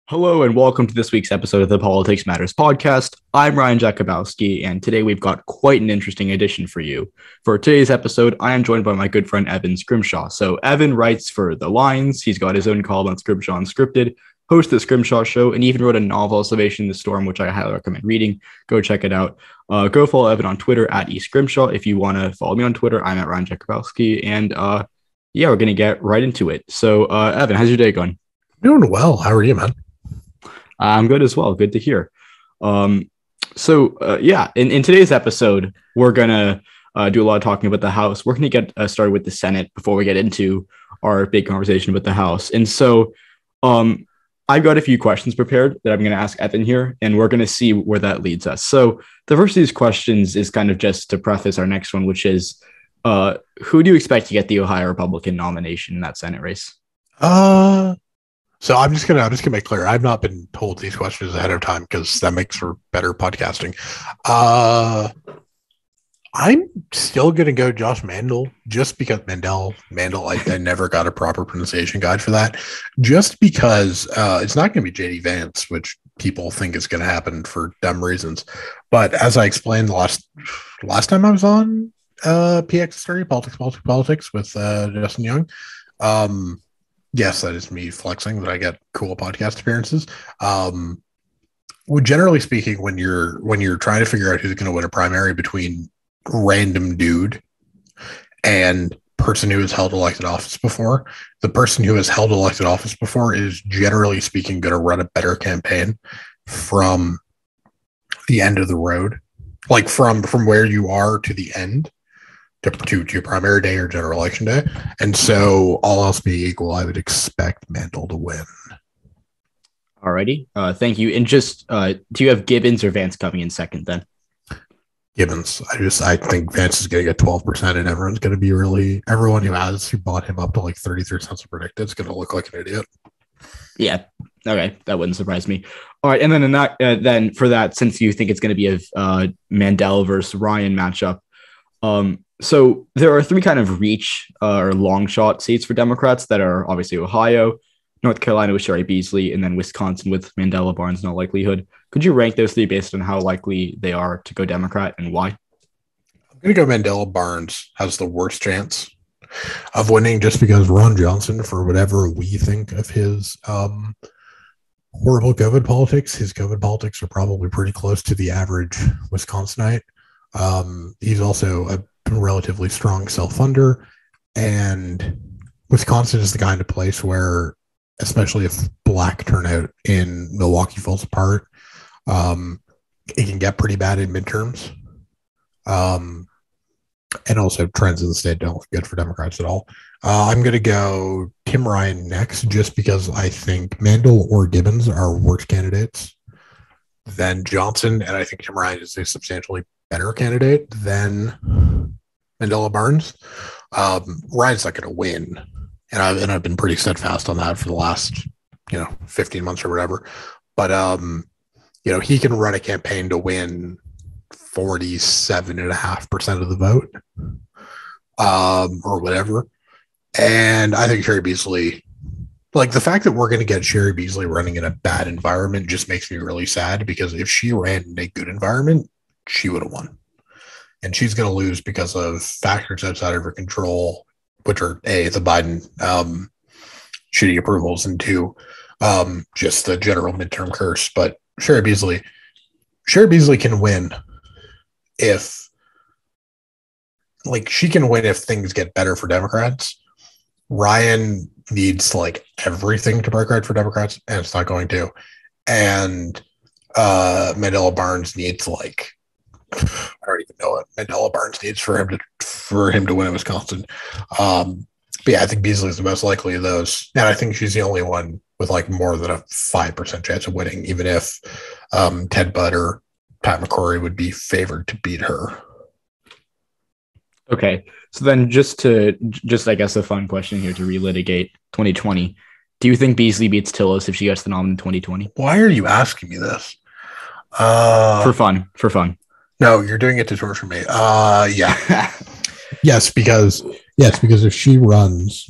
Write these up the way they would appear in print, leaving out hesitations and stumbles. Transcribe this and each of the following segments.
Hello and welcome to this week's episode of the Politics Matters podcast. I'm Ryan Jakubowski, and today we've got quite an interesting edition for you. For today's episode, I am joined by my good friend Evan Scrimshaw. So Evan writes for TheLines. He's got his own column on Scrimshaw Unscripted, hosts the Scrimshaw Show, and even wrote a novel, Salvation in the Storm, which I highly recommend reading. Go check it out. Go follow Evan on Twitter at eScrimshaw. If you want to follow me on Twitter, I'm at Ryan Jakubowski. And we're going to get right into it. So Evan, how's your day going? Doing well. How are you, man? I'm good as well. Good to hear. In today's episode, we're going to do a lot of talking about the House. We're going to get started with the Senate before we get into our big conversation with the House. And so I've got a few questions prepared that I'm going to ask Evan here, and we're going to see where that leads us. So the first of these questions is kind of just to preface our next one, which is who do you expect to get the Ohio Republican nomination in that Senate race? So I'm just gonna make clear. I've not been told these questions ahead of time because that makes for better podcasting. I'm still gonna go Josh Mandel just because Mandel. I never got a proper pronunciation guide for that. Just because it's not gonna be JD Vance, which people think is gonna happen for dumb reasons. But as I explained the last time I was on PX30 Politics with Justin Young. Yes, that is me flexing that I get cool podcast appearances. Generally speaking, when you're trying to figure out who's going to win a primary between random dude and person who has held elected office before, the person who has held elected office before is generally speaking going to run a better campaign from the end of the road, like from where you are to the end. To primary day or general election day. And so all else being equal, I would expect Mandel to win. Alrighty. Thank you. And just do you have Gibbons or Vance coming in second then? Gibbons. I think Vance is going to get 12% and everyone's going to be everyone who bought him up to like 33 cents to predict it's going to look like an idiot. Yeah. Okay. That wouldn't surprise me. All right. And then then for that, since you think it's going to be a Mandel versus Ryan matchup, so there are three kind of reach or long shot seats for Democrats that are obviously Ohio, North Carolina with Sherry Beasley, and then Wisconsin with Mandela Barnes, no likelihood. Could you rank those three based on how likely they are to go Democrat and why? I'm going to go Mandela Barnes has the worst chance of winning just because Ron Johnson, for whatever we think of his horrible COVID politics, his COVID politics are probably pretty close to the average Wisconsinite. He's also a relatively strong self-funder, and Wisconsin is the kind of place where, especially if black turnout in Milwaukee falls apart, it can get pretty bad in midterms. And also trends in the state don't look good for Democrats at all. I'm going to go Tim Ryan next, just because I think Mandel or Gibbons are worse candidates than Johnson, and I think Tim Ryan is a substantially better candidate than Mandela Barnes. Ryan's not going to win, and I've been pretty steadfast on that for the last 15 months or whatever. But he can run a campaign to win 47.5% of the vote, or whatever. And I think Sherry Beasley, like the fact that we're going to get Sherry Beasley running in a bad environment just makes me really sad, because if she ran in a good environment, she would have won. And she's going to lose because of factors outside of her control, which are A, the Biden shitty approvals, and two, just the general midterm curse. But Sherry Beasley can win if things get better for Democrats. Ryan needs like everything to break right for Democrats, and it's not going to. And Mandela Barnes needs like, I don't even know what Mandela Barnes needs for him to win in Wisconsin. But yeah, I think Beasley is the most likely of those, and I think she's the only one with like more than a 5% chance of winning, even if Ted Budd or Pat McCrory would be favored to beat her. Okay, so then just I guess a fun question here to relitigate 2020. Do you think Beasley beats Tillis if she gets the nom in 2020? Why are you asking me this? For fun. No, you're doing it to torture me. Yeah. Yes, because if she runs,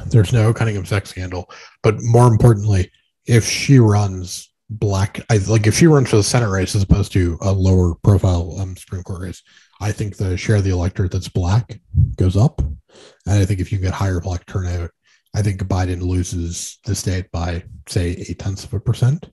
there's no Cunningham sex scandal. But more importantly, if she runs black, if she runs for the Senate race as opposed to a lower profile Supreme Court race, I think the share of the electorate that's black goes up. And I think if you get higher black turnout, I think Biden loses the state by, say, 0.8%.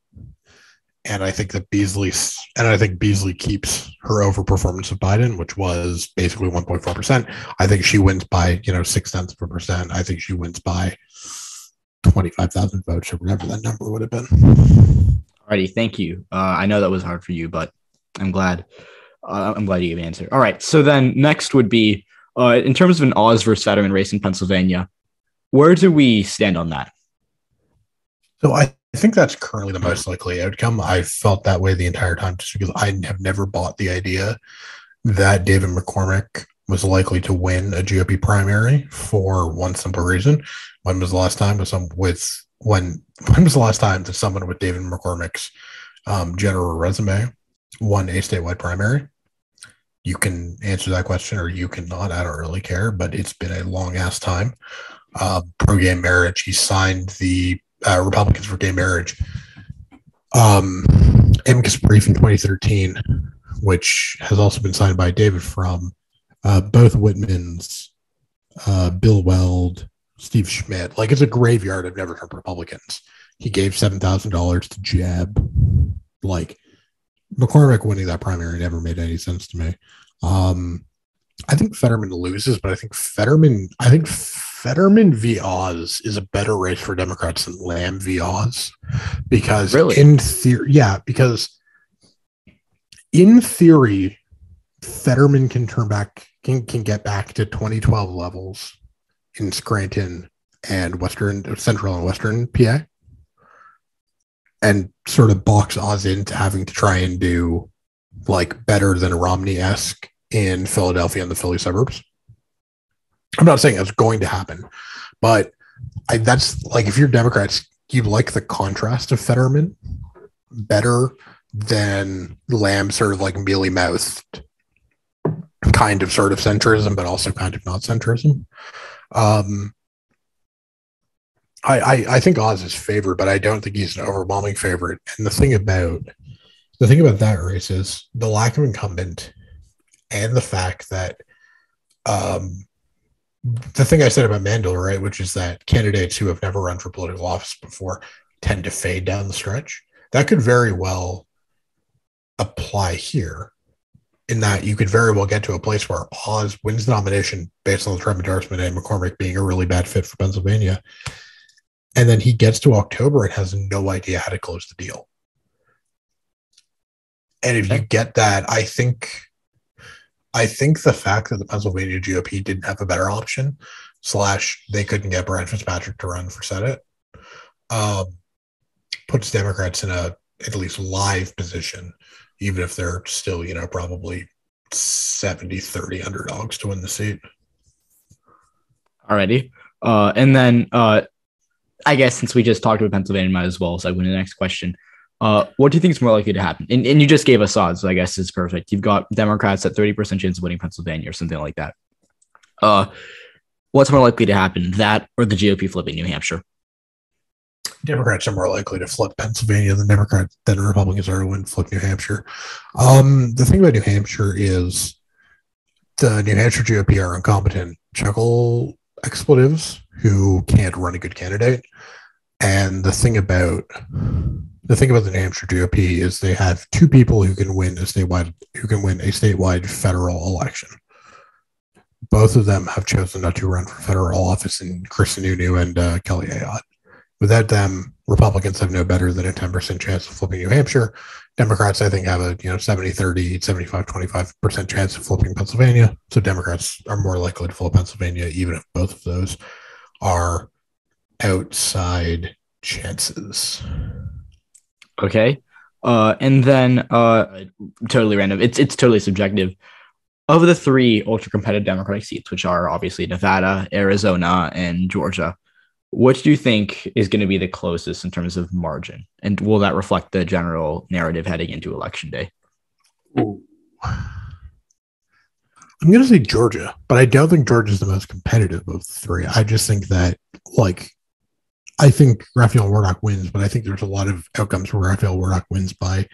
And I think Beasley keeps her overperformance of Biden, which was basically 1.4%. I think she wins by 0.6%. I think she wins by 25,000 votes or whatever that number would have been. Alrighty, thank you. I know that was hard for you, but I'm glad. I'm glad you gave an answer. All right, so then next would be in terms of an Oz versus Fetterman race in Pennsylvania. Where do we stand on that? So I think that's currently the most likely outcome. I felt that way the entire time just because I have never bought the idea that David McCormick was likely to win a GOP primary for one simple reason. When was the last time that someone with David McCormick's general resume won a statewide primary? You can answer that question or you cannot. I don't really care, but it's been a long ass time. Pro-gay marriage. He signed the Republicans for Gay Marriage amicus brief in 2013, which has also been signed by David from both Whitmans, Bill Weld, Steve Schmidt. It's a graveyard of never Trump Republicans. He gave $7,000 to Jeb. McCormick winning that primary never made any sense to me. I think Fetterman loses, but I think Fetterman v. Oz is a better race for Democrats than Lamb v. Oz. Because in theory, Fetterman can get back to 2012 levels in Scranton and Central and Western PA, and sort of box Oz into having to try and do better than Romney-esque in Philadelphia and the Philly suburbs. I'm not saying that's going to happen, but that's if you're Democrats, you like the contrast of Fetterman better than Lamb sort of mealy-mouthed kind of sort of centrism, but also kind of not centrism. I think Oz is favored, but I don't think he's an overwhelming favorite. And the thing about that race is the lack of incumbent and the fact that the thing I said about Mandel, right, which is that candidates who have never run for political office before tend to fade down the stretch. That could very well apply here, in that you could very well get to a place where Oz wins the nomination based on the Trump endorsement and McCormick being a really bad fit for Pennsylvania. And then he gets to October and has no idea how to close the deal. And if you get that, I think the fact that the Pennsylvania GOP didn't have a better option, / they couldn't get Brian Fitzpatrick to run for Senate, puts Democrats in a at least live position, even if they're still, probably 70-30 underdogs to win the seat. Alrighty. And then I guess since we just talked about Pennsylvania, might as well segue into the next question. What do you think is more likely to happen? And you just gave us odds, so I guess it's perfect. You've got Democrats at 30% chance of winning Pennsylvania or something like that. What's more likely to happen, that or the GOP flipping New Hampshire? Democrats are more likely to flip Pennsylvania than Republicans are to flip New Hampshire. The thing about New Hampshire is the New Hampshire GOP are incompetent chuckle expletives who can't run a good candidate. And the thing about the New Hampshire GOP is they have two people who can win a statewide federal election. Both of them have chosen not to run for federal office in Chris Sununu and Kelly Ayotte. Without them, Republicans have no better than a 10% chance of flipping New Hampshire. Democrats, I think, have a 70-30, 75-25% chance of flipping Pennsylvania. So Democrats are more likely to flip Pennsylvania, even if both of those are outside chances. Okay. And then totally random. It's totally subjective. Of the three ultra competitive Democratic seats, which are obviously Nevada, Arizona, and Georgia, what do you think is going to be the closest in terms of margin? And will that reflect the general narrative heading into Election Day? Ooh. I'm going to say Georgia, but I don't think Georgia is the most competitive of the three. I just think that, I think Raphael Warnock wins, but I think there's a lot of outcomes where Raphael Warnock wins by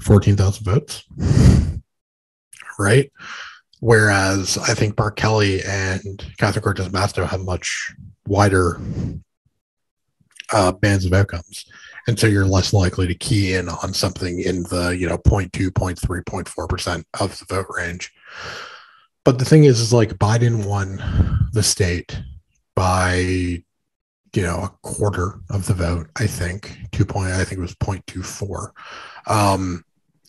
14,000 votes, right? Whereas I think Mark Kelly and Catherine Cortez Masto have much wider bands of outcomes. And so you're less likely to key in on something in the, 0.2, 0.3, 0.4% of the vote range. But the thing is like Biden won the state by, a quarter of the vote, I think. I think it was 0.24.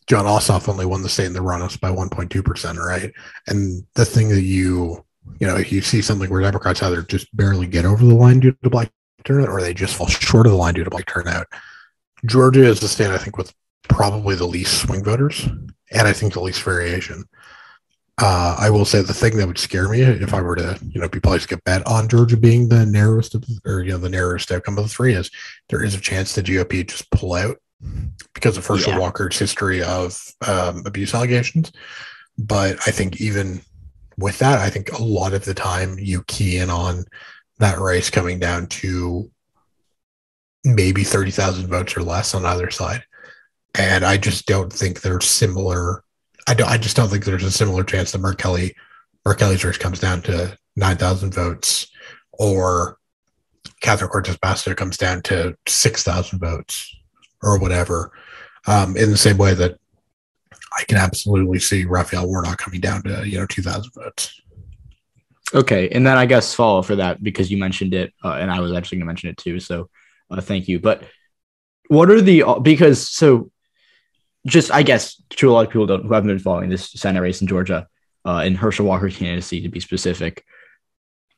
John Ossoff only won the state in the run-ups by 1.2%, right? And the thing that if you see something where Democrats either just barely get over the line due to black turnout or they just fall short of the line due to black turnout, Georgia is the state, I think, with probably the least swing voters and I think the least variation. I will say the thing that would scare me if I were to, be placing a bet on Georgia being the narrowest the narrowest outcome of the three is there is a chance the GOP just pull out because of Herschel Walker's history of abuse allegations. But I think even with that, I think a lot of the time you key in on that race coming down to maybe 30,000 votes or less on either side. And I just don't think they're similar. I just don't think there's a similar chance that Mark Kelly's race comes down to 9,000 votes or Catherine Cortez Masto comes down to 6,000 votes or whatever. In the same way that I can absolutely see Raphael Warnock coming down to 2,000 votes. Okay, and then I guess follow for that because you mentioned it, and I was actually going to mention it too. So thank you. But what are just I guess to a lot of people who haven't been following this Senate race in Georgia, in Herschel Walker's candidacy to be specific,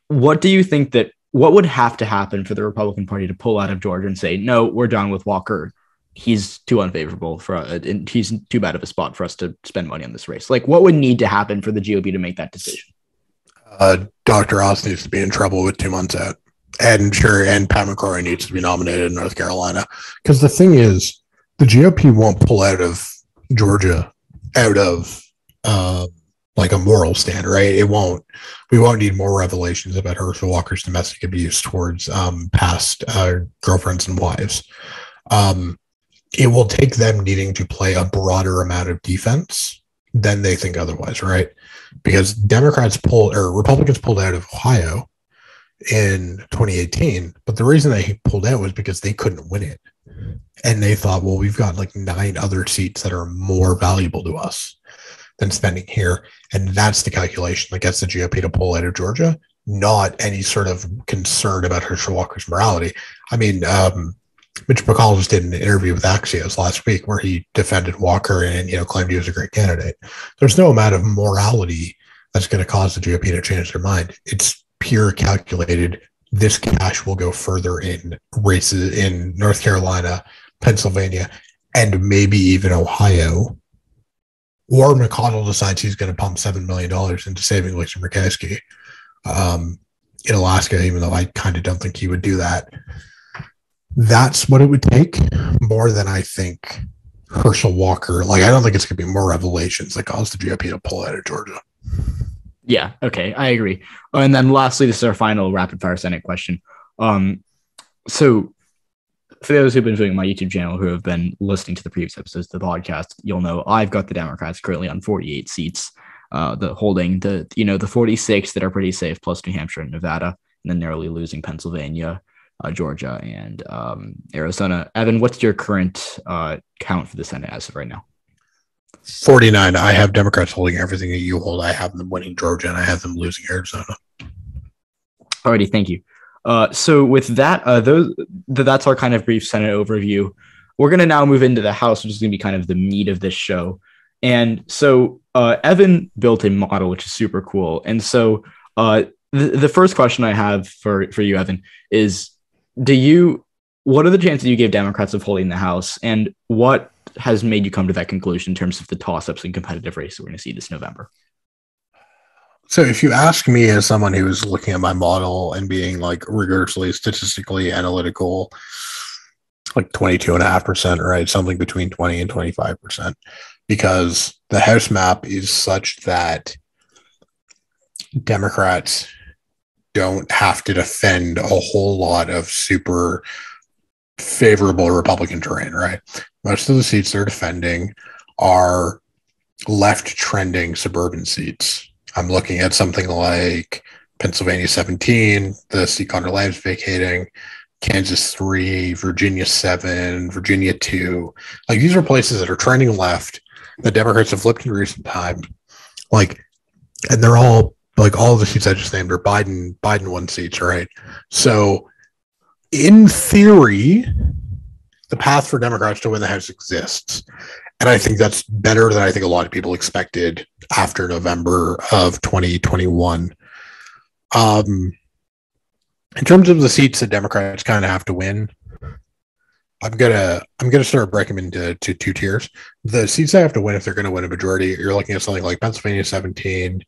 what do you think what would have to happen for the Republican Party to pull out of Georgia and say, no, we're done with Walker? He's too unfavorable and he's too bad of a spot for us to spend money on this race. Like, what would need to happen for the GOP to make that decision? Dr. Oz needs to be in trouble with 2 months out. And Pat McCrory needs to be nominated in North Carolina. Because the thing is, the GOP won't pull out of Georgia out of like a moral stand, right? We won't need more revelations about Herschel Walker's domestic abuse towards past girlfriends and wives. It will take them needing to play a broader amount of defense than they think otherwise, right? Because Republicans pulled out of Ohio in 2018, but the reason they pulled out was because they couldn't win it. And they thought, well, we've got like 9 other seats that are more valuable to us than spending here. And that's the calculation that gets the GOP to pull out of Georgia, not any sort of concern about Herschel Walker's morality. I mean, Mitch McConnell just did an interview with Axios last week where he defended Walker and claimed he was a great candidate. There's no amount of morality that's going to cause the GOP to change their mind. It's pure calculated. This cash will go further in races in North Carolina, Pennsylvania, and maybe even Ohio. Or McConnell decides he's going to pump $7 million into saving Lisa Murkowski in Alaska, even though I kind of don't think he would do that. That's what it would take more than I think Herschel Walker. Like, I don't think it's going to be more revelations that cause the GOP to pull out of Georgia. Yeah, okay, I agree. And then lastly, this is our final rapid fire Senate question. So for those who've been viewing my YouTube channel who have been listening to the previous episodes of the podcast, you'll know I've got the Democrats currently on 48 seats, holding the 46 that are pretty safe, plus New Hampshire and Nevada, and then narrowly losing Pennsylvania, Georgia, and Arizona. Evan, what's your current count for the Senate as of right now? 49. I have Democrats holding everything that you hold. I have them winning Georgia, and I have them losing Arizona. Alrighty, thank you. So with that, that's our kind of brief Senate overview. We're going to now move into the House, which is going to be kind of the meat of this show. And so Evan built a model, which is super cool. And so the first question I have for you, Evan, is what are the chances you give Democrats of holding the House, and what has made you come to that conclusion in terms of the toss-ups and competitive race that we're going to see this November? So if you ask me as someone who is looking at my model and being like rigorously statistically analytical, like 22.5%, right? Something between 20 and 25%, because the House map is such that Democrats don't have to defend a whole lot of super favorable Republican terrain, right? Most of the seats they're defending are left trending suburban seats. I'm looking at something like Pennsylvania 17, the seat Connor Lamb's vacating, Kansas 3, Virginia 7, Virginia 2. Like, these are places that are trending left that Democrats have flipped in recent time. Like, and they're all, like, all the seats I just named are Biden won seats, right? So in theory, the path for Democrats to win the House exists. And I think that's better than I think a lot of people expected after November of 2021. In terms of the seats that Democrats kind of have to win, I'm gonna start breaking them into two tiers. The seats they have to win, if they're going to win a majority, you're looking at something like Pennsylvania 17,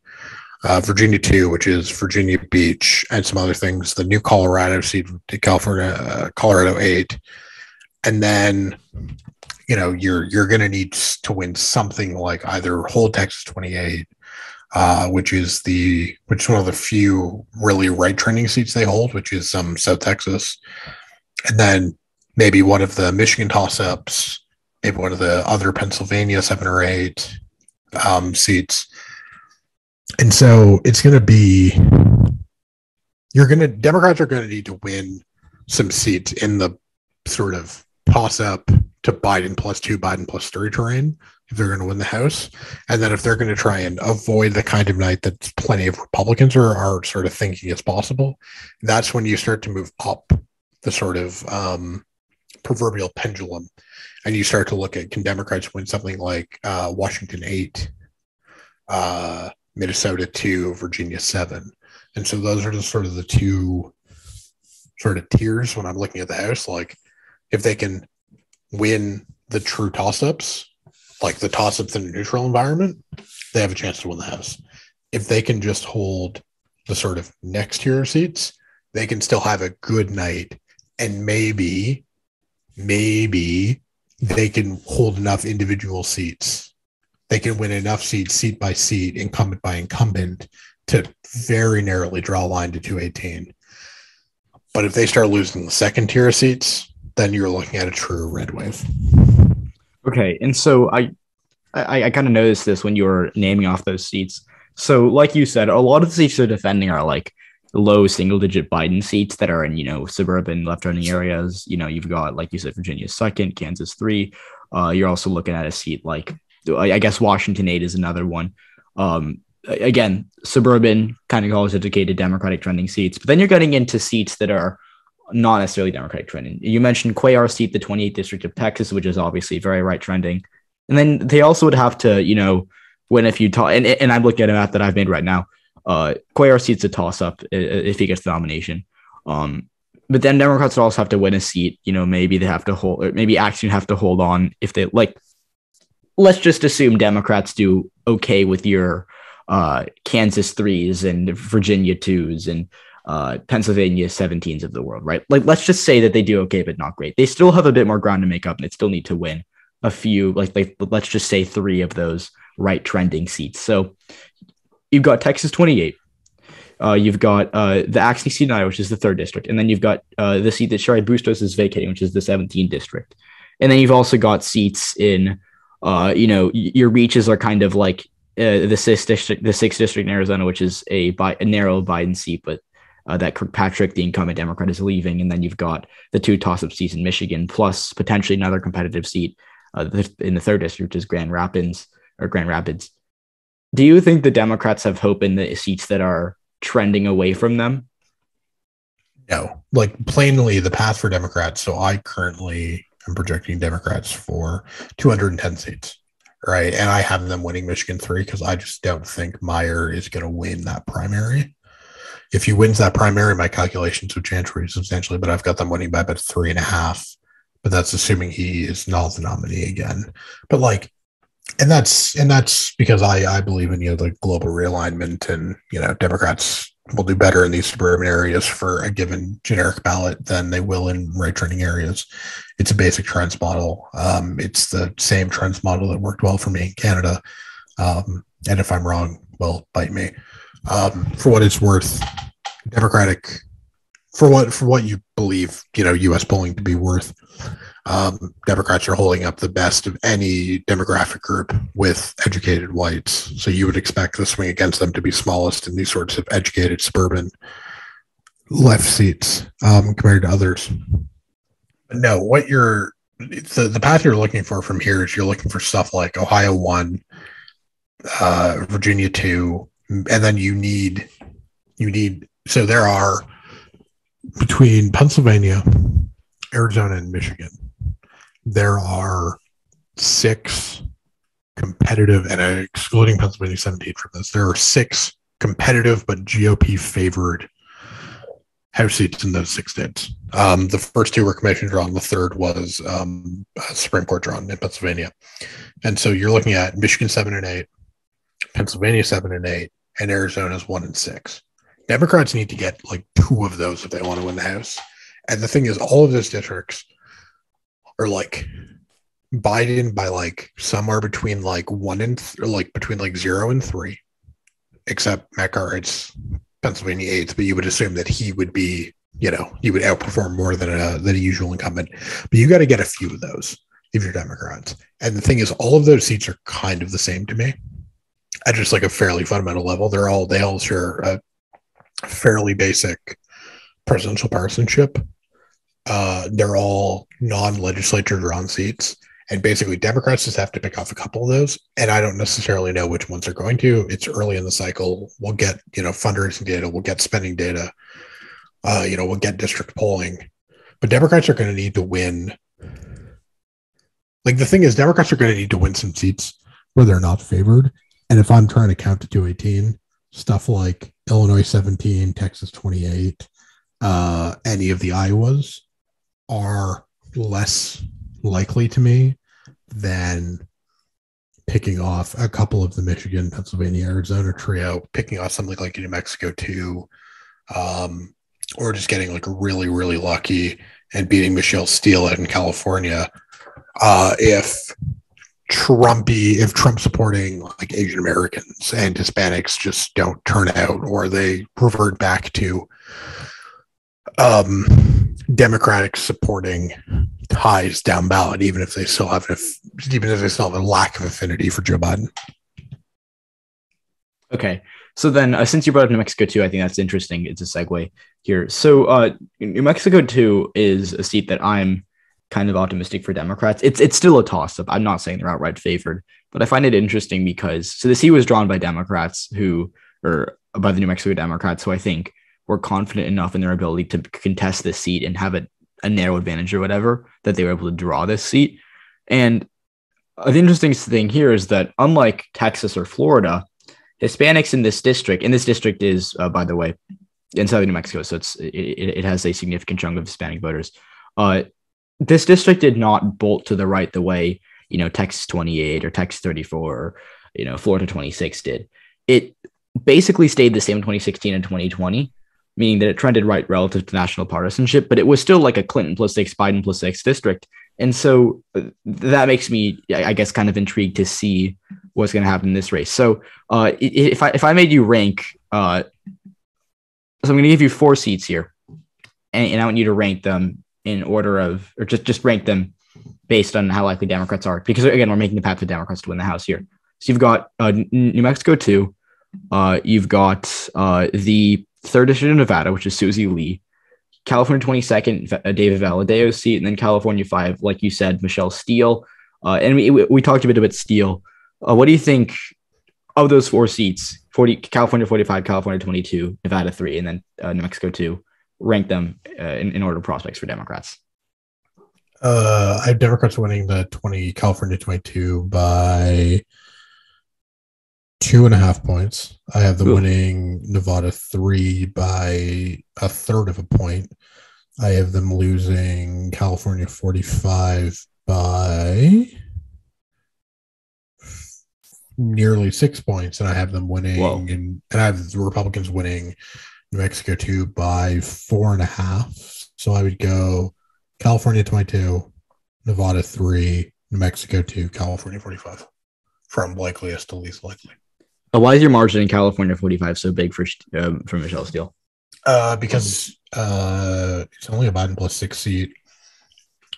Virginia 2, which is Virginia Beach, and some other things. The new Colorado seat, California, Colorado 8, and then you're going to need to win something like either hold Texas 28, which is one of the few really right trending seats they hold, which is South Texas, and then maybe one of the Michigan toss-ups, maybe one of the other Pennsylvania 7 or 8 seats. And so it's going to be, Democrats are going to need to win some seats in the sort of toss-up to Biden +2, Biden +3 terrain if they're going to win the House. And then if they're going to try and avoid the kind of night that plenty of Republicans are sort of thinking is possible, that's when you start to move up the sort of proverbial pendulum, and you start to look at, can Democrats win something like Washington 8, Minnesota 2, Virginia 7. And so those are the two sort of tiers when I'm looking at the House. Like, if they can win the true toss-ups, like the toss-ups in a neutral environment, they have a chance to win the House. If they can just hold the sort of next tier of seats, they can still have a good night, and maybe they can hold enough individual seats. They can win enough seats, seat by seat, incumbent by incumbent, to very narrowly draw a line to 218. But if they start losing the second tier of seats, then you're looking at a true red wave. Okay, and so I kind of noticed this when you were naming off those seats. So, like you said, a lot of the seats they're defending are like low single-digit Biden seats that are in suburban left-turning areas. You've got, like you said, Virginia 2nd, Kansas 3. You're also looking at a seat like, I guess, Washington 8 is another one. Again, suburban, kind of college-educated Democratic trending seats. But then you're getting into seats that are not necessarily Democratic trending. You mentioned Cuellar's seat, the 28th district of Texas, which is obviously very right trending. And then they also would have to, win a few and I'm looking at a map that I've made right now. Cuellar's seat's a toss-up if he gets the nomination. But then Democrats would also have to win a seat. Maybe they have to hold, or maybe Action have to hold on if they like. Let's just assume Democrats do okay with your Kansas 3s and Virginia 2s and Pennsylvania 17s of the world, right? Like, let's just say that they do okay, but not great. They still have a bit more ground to make up, and they still need to win a few, let's just say 3 of those right trending seats. So you've got Texas 28. You've got the Axne seat in Iowa, which is the 3rd district. And then you've got the seat that Shari Bustos is vacating, which is the 17th district. And then you've also got seats in, your reaches are kind of like the 6th district in Arizona, which is a narrow Biden seat, but that Kirkpatrick, the incumbent Democrat, is leaving. And then you've got the 2 toss-up seats in Michigan, plus potentially another competitive seat in the 3rd district, which is Grand Rapids. Do you think the Democrats have hope in the seats that are trending away from them? No, like, plainly the path for Democrats. So I currently am projecting Democrats for 210 seats, right? And I have them winning Michigan 3 because I just don't think Meyer is going to win that primary. If he wins that primary, my calculations would change pretty substantially, but I've got them winning by about 3.5. But that's assuming he is not the nominee again. But and that's because I believe in the global realignment, and Democrats will do better in these suburban areas for a given generic ballot than they will in right trending areas. It's a basic trends model. It's the same trends model that worked well for me in Canada. And if I'm wrong, well, bite me. For what it's worth, Democratic for what you believe, U.S. polling to be worth. Democrats are holding up the best of any demographic group with educated whites. So you would expect the swing against them to be smallest in these sorts of educated suburban left seats compared to others. But no, the path you're looking for from here is you're looking for stuff like Ohio 1, Virginia 2, and then you need so there are between Pennsylvania, Arizona, and Michigan, there are 6 competitive, and excluding Pennsylvania 17 from this, there are 6 competitive but GOP favored House seats in those 6 states. The first 2 were commission drawn. The third was a Supreme Court drawn in Pennsylvania. And so you're looking at Michigan 7 and 8, Pennsylvania 7 and 8, and Arizona's 1 and 6. Democrats need to get like 2 of those if they want to win the House. And the thing is, all of those districts are like Biden by like somewhere between like 1 and between like 0 and 3, except Matt Garrett's Pennsylvania 8th, but you would assume that he would be, he would outperform more than a usual incumbent. But you got to get a few of those if you're Democrats. And the thing is, all of those seats are kind of the same to me at just like a fairly fundamental level. They all share a fairly basic presidential partisanship. They're all non-legislature drawn seats. And basically, Democrats just have to pick off a couple of those. And I don't necessarily know which ones they're going to. It's early in the cycle. We'll get, fundraising data. We'll get spending data. We'll get district polling. But Democrats are going to need to win. Like, the thing is, Democrats are going to need to win some seats where they're not favored. And if I'm trying to count to 218, stuff like Illinois 17, Texas 28, any of the Iowas are less likely to me than picking off a couple of the Michigan, Pennsylvania, Arizona trio, picking off something like New Mexico 2, or just getting like really, really lucky and beating Michelle Steele out in California. If Trump supporting like Asian Americans and Hispanics just don't turn out, or they revert back to Democratic supporting ties down ballot, even if they still have a lack of affinity for Joe Biden. Okay, so then since you brought up New Mexico 2, I think that's interesting. It's a segue here. So New Mexico 2 is a seat that I'm kind of optimistic for Democrats. It's still a toss-up. I'm not saying they're outright favored, but I find it interesting because the seat was drawn by Democrats by the New Mexico Democrats, who I think were confident enough in their ability to contest this seat and have a narrow advantage or whatever, that they were able to draw this seat. And the interesting thing here is that unlike Texas or Florida, Hispanics in this district is, by the way, in southern New Mexico, so it has a significant chunk of Hispanic voters. This district did not bolt to the right the way, Texas 28 or Texas 34 or, Florida 26 did. It basically stayed the same in 2016 and 2020, meaning that it trended right relative to national partisanship, but it was still like a Clinton plus 6, Biden plus 6 district. And so that makes me, I guess, kind of intrigued to see what's going to happen in this race. So if I made you rank, so I'm going to give you 4 seats here, and I want you to rank them in order of, or just rank them based on how likely Democrats are, because again, we're making the path for Democrats to win the House here. So you've got New Mexico 2, you've got the 3rd District of Nevada, which is Susie Lee, California 22nd, David Valadeo's seat, and then California 5, like you said, Michelle Steele. And we talked a bit about Steele. What do you think of those 4 seats? California 45, California 22, Nevada 3, and then New Mexico 2. Rank them in order of prospects for Democrats. I have Democrats winning the California 22 by 2.5 points. I have them winning Nevada 3 by 1/3 of a point. I have them losing California 45 by nearly 6 points, and I have them winning, and I have the Republicans winning New Mexico 2 by 4.5. So I would go California 22, Nevada 3, New Mexico 2, California 45, from likeliest to least likely. Why is your margin in California 45 so big for Michelle Steele? Because it's only a Biden plus 6 seat.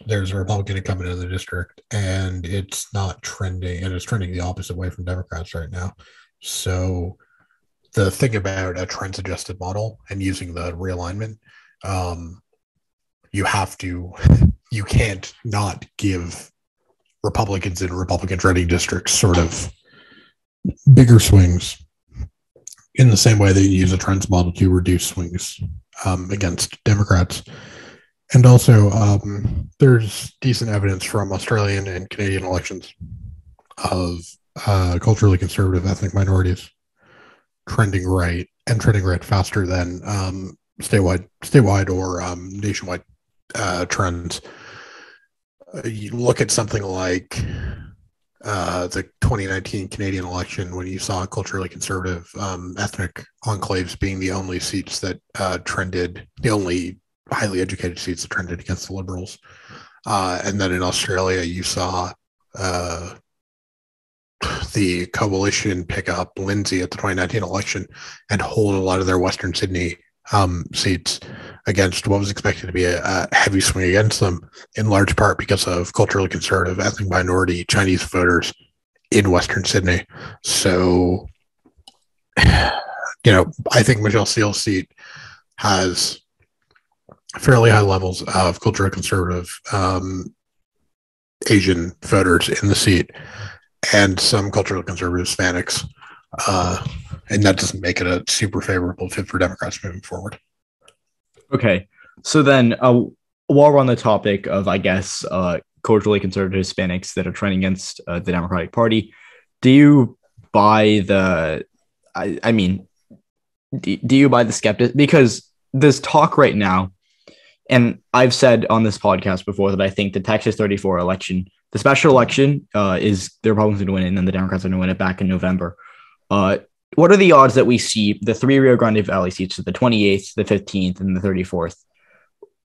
There's a Republican incumbent in the district, and it's not trending, and it's trending the opposite way from Democrats right now. So the thing about a trends adjusted model and using the realignment, you can't not give Republicans in Republican trending districts sort of bigger swings in the same way that you use a trends model to reduce swings against Democrats. And also, there's decent evidence from Australian and Canadian elections of culturally conservative ethnic minorities trending right faster than statewide or nationwide trends. You look at something like the 2019 Canadian election, when you saw culturally conservative ethnic enclaves being the only seats that trended, the only highly educated seats that trended against the Liberals. And then in Australia, you saw the coalition pick up Lindsay at the 2019 election and hold a lot of their Western Sydney seats against what was expected to be a heavy swing against them, in large part because of culturally conservative ethnic minority Chinese voters in Western Sydney. So, I think Michelle Steele's seat has fairly high levels of culturally conservative Asian voters in the seat and some culturally conservative Hispanics. And that doesn't make it a super favorable fit for Democrats moving forward. Okay. So then while we're on the topic of, I guess, culturally conservative Hispanics that are trending against the Democratic Party, do you buy the, do you buy the skeptic? Because there's talk right now, and I've said on this podcast before that I think the Texas 34 election, the special election, is the Republicans going to win it, and then the Democrats are going to win it back in November. What are the odds that we see the 3 Rio Grande Valley seats, the 28th, the 15th, and the 34th?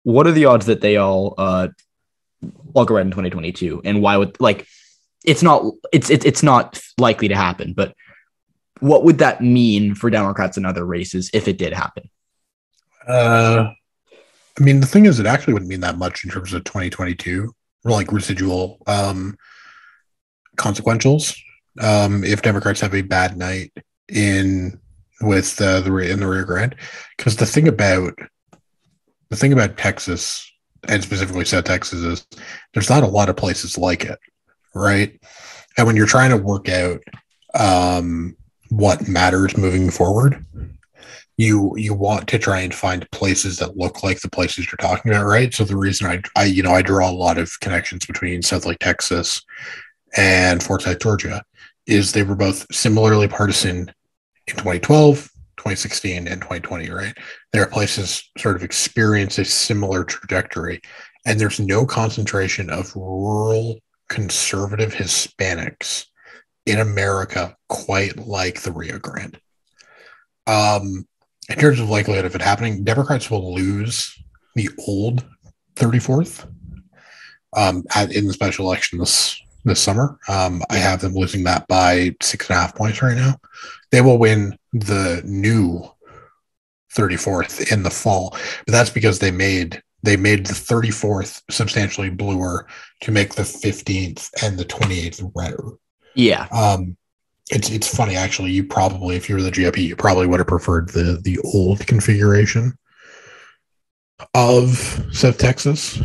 What are the odds that they all go red in 2022? And why would, it's not likely to happen, but what would that mean for Democrats in other races if it did happen? The thing is, it actually wouldn't mean that much in terms of 2022, or residual consequentials. If Democrats have a bad night in the Rio Grande, because the thing about Texas, and specifically South Texas, is there's not a lot of places like it, right? And when you're trying to work out what matters moving forward, you want to try and find places that look like the places you're talking about, right? So the reason I draw a lot of connections between Southlake, Texas, and Forsyth, Georgia, is they were both similarly partisan in 2012, 2016, and 2020, right? There are places sort of experience a similar trajectory, and there's no concentration of rural conservative Hispanics in America quite like the Rio Grande. In terms of likelihood of it happening, Democrats will lose the old 34th in the special election this summer. I have them losing that by 6.5 points right now. They will win the new 34th in the fall, but that's because they made the 34th substantially bluer to make the 15th and the 28th redder. Yeah. It's funny, actually. You probably, if you were the GOP, you probably would have preferred the old configuration of South Texas.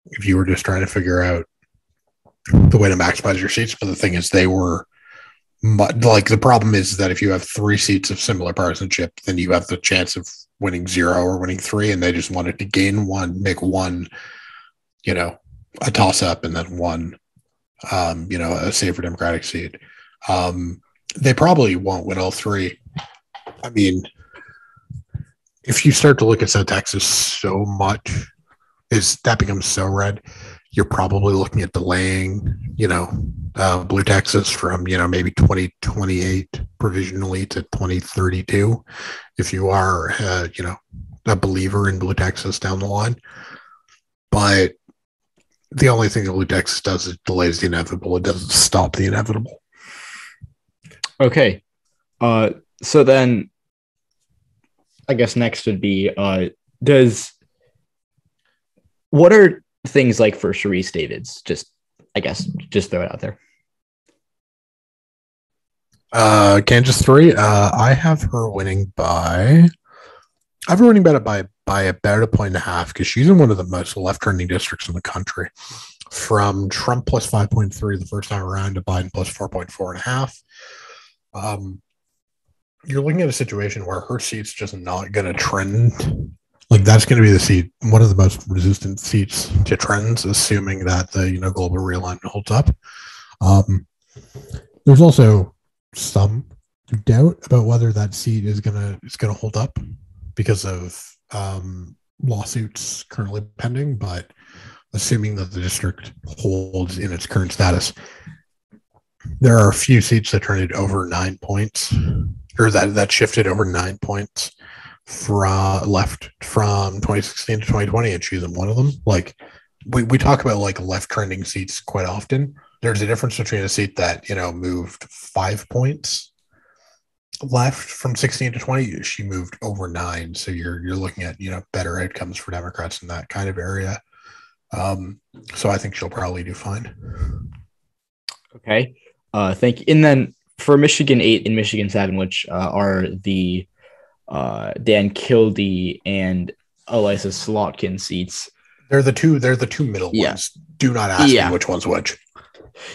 If you were just trying to figure out the way to maximize your seats. But the thing is, they were the problem is that if you have 3 seats of similar partisanship, then you have the chance of winning 0 or winning 3, and they just wanted to gain 1, make 1, a toss up, and then 1, a safer Democratic seat. They probably won't win all 3. If you start to look at South Texas so much, that becomes so red, you're probably looking at delaying, Blue Texas from, maybe 2028 provisionally to 2032, if you are, a believer in Blue Texas down the line. But the only thing that Blue Texas does is delays the inevitable. It doesn't stop the inevitable. Okay. So then I guess next would be what are things like for Sharice Davids? Just throw it out there. Kansas 3. I have her winning by about a point and a half because she's in one of the most left-trending districts in the country. From Trump plus 5.3 the first time around to Biden plus 4.4.5. You're looking at a situation where her seat's just not going to trend. Like, that's going to be the seat, one of the most resistant seats to trends, assuming that the global realignment holds up. There's also some doubt about whether that seat is gonna hold up because of lawsuits currently pending, but assuming that the district holds in its current status, there are a few seats that turned over 9 points, or that shifted over 9 points from 2016 to 2020, and she's in one of them. Like, we talk about like left trending seats quite often. There's a difference between a seat that moved 5 points left from 16 to 20. She moved over 9, so you're looking at better outcomes for Democrats in that kind of area. So I think she'll probably do fine. Okay, thank you. And then for Michigan 8 and Michigan 7, which are the Dan Kildee and Elisa Slotkin seats. They're the two middle ones. Do not ask me which one's which.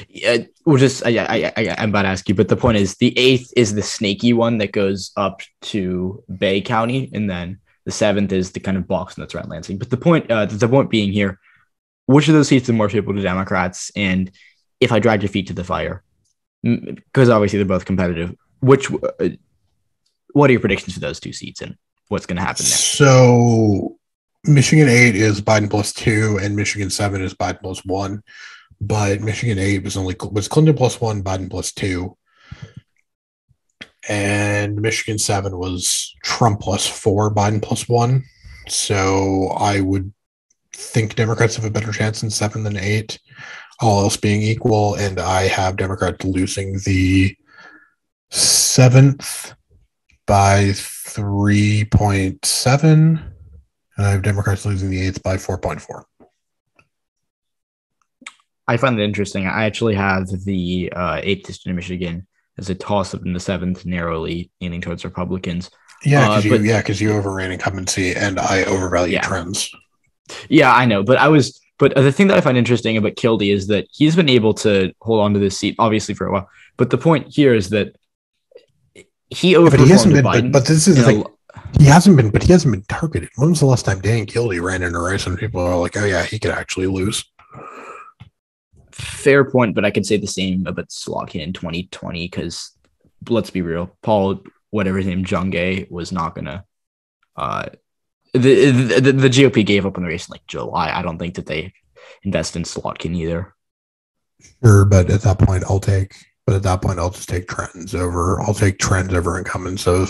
Yeah, I'm about to ask you, but the point is the 8th is the snaky one that goes up to Bay County, and then the 7th is the kind of box that's around Lansing. But the point being here, which of those seats are more favorable to Democrats? And if I drag your feet to the fire, because obviously they're both competitive, what are your predictions for those two seats and what's going to happen next? So Michigan 8 is Biden plus 2, and Michigan 7 is Biden plus 1. But Michigan 8 was Clinton plus 1, Biden plus 2. And Michigan 7 was Trump plus 4, Biden plus 1. So I would think Democrats have a better chance in 7 than 8, all else being equal. And I have Democrats losing the 7th by 3.7. And I have Democrats losing the 8th by 4.4. I find it interesting. I actually have the 8th district in Michigan as a toss-up in the 7th, narrowly leaning towards Republicans. Yeah, because you overran incumbency and I overvalue trends. Yeah, I know. But the thing that I find interesting about Kildee is that he's been able to hold on to this seat, obviously, for a while. But the point here is that he overperformed Biden. But this is the thing. He hasn't been targeted. When was the last time Dan Kildee ran in a race and people are like, oh yeah, he could actually lose? Fair point, but I could say the same about Slotkin in 2020 because let's be real, Paul, whatever his name, Jungay, was not gonna. The GOP gave up on the race in like July. I don't think that they invest in Slotkin either. Sure, but at that point, I'll just take trends over. I'll take trends over incumbents I'll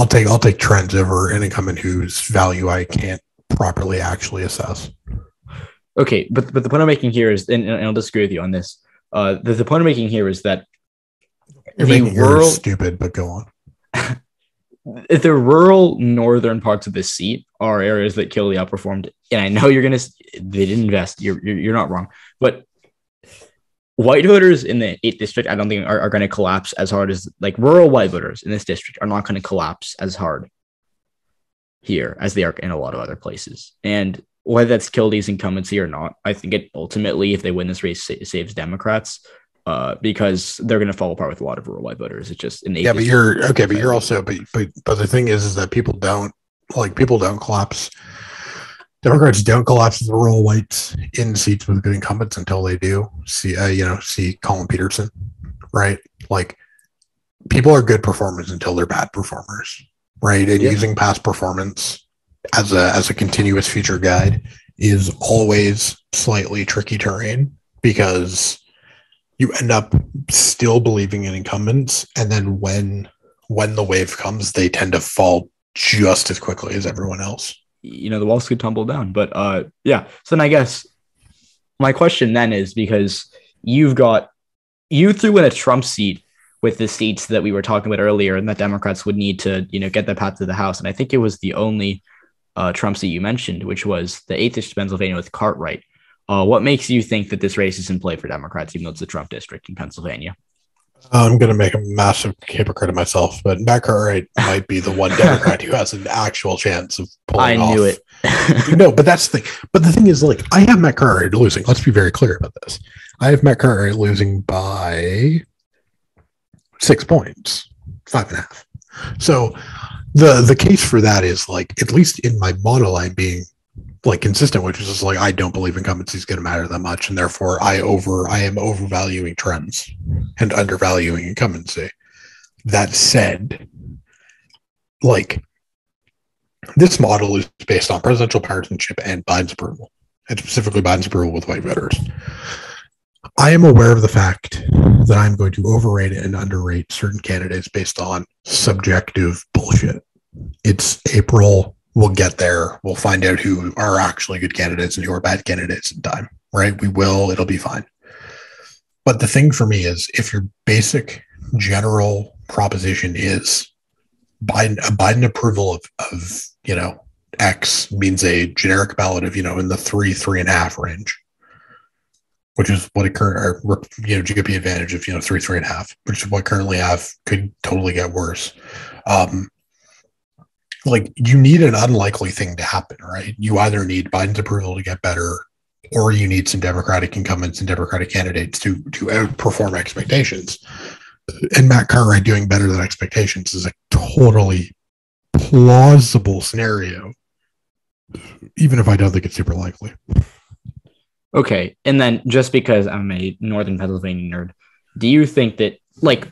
take trends over an incumbent whose value I can't properly actually assess. Okay, but the point I'm making here is, and I'll disagree with you on this. The point I'm making here is that you're stupid, but go on. The rural northern parts of this seat are areas that Kildee outperformed, and I know they didn't invest. You're not wrong, but white voters in the 8th district, I don't think are going to collapse as hard as like rural white voters in this district are not going to collapse as hard here as they are in a lot of other places. And whether that's Kildee's incumbency or not, I think it ultimately, if they win this race, saves Democrats because they're going to fall apart with a lot of rural white voters. It's just but the thing is that people don't collapse. Democrats don't collapse the rural whites in seats with good incumbents until they do. See Colin Peterson, right? Like, people are good performers until they're bad performers, right? And using past performance as a continuous future guide is always slightly tricky terrain because you end up still believing in incumbents, and then when the wave comes, they tend to fall just as quickly as everyone else. The walls could tumble down, but so then I guess my question then is, because you threw in a Trump seat with the seats that we were talking about earlier, and that Democrats would need to, get that path to the House. And I think it was the only Trump seat you mentioned, which was the 8th district of Pennsylvania with Cartwright. What makes you think that this race is in play for Democrats, even though it's the Trump district in Pennsylvania? I'm going to make a massive hypocrite of myself, but Matt Cartwright might be the one Democrat who has an actual chance of pulling off. I knew it. No, but that's the thing. But the thing is, like, I have Matt Cartwright losing. Let's be very clear about this. I have Matt Cartwright losing by 6 points, 5.5. So the case for that is, like, at least in my model, I'm being like consistent, which is just like, I don't believe incumbency is going to matter that much, and therefore I am overvaluing trends and undervaluing incumbency. That said, like, this model is based on presidential partisanship and Biden's approval, and specifically Biden's approval with white voters. I am aware of the fact that I'm going to overrate and underrate certain candidates based on subjective bullshit. It's April. We'll get there. We'll find out who are actually good candidates and who are bad candidates in time, right? We will. It'll be fine. But the thing for me is, if your basic general proposition is Biden approval of X means a generic ballot of, in the 3.5 range, which is what it current, or, GOP advantage of, 3.5, which is what currently have, could totally get worse. Like, you need an unlikely thing to happen, right? You either need Biden's approval to get better, or you need some Democratic incumbents and Democratic candidates to outperform expectations. And Matt Cartwright doing better than expectations is a totally plausible scenario, even if I don't think it's super likely. Okay, and then just because I'm a Northern Pennsylvania nerd, do you think that, like,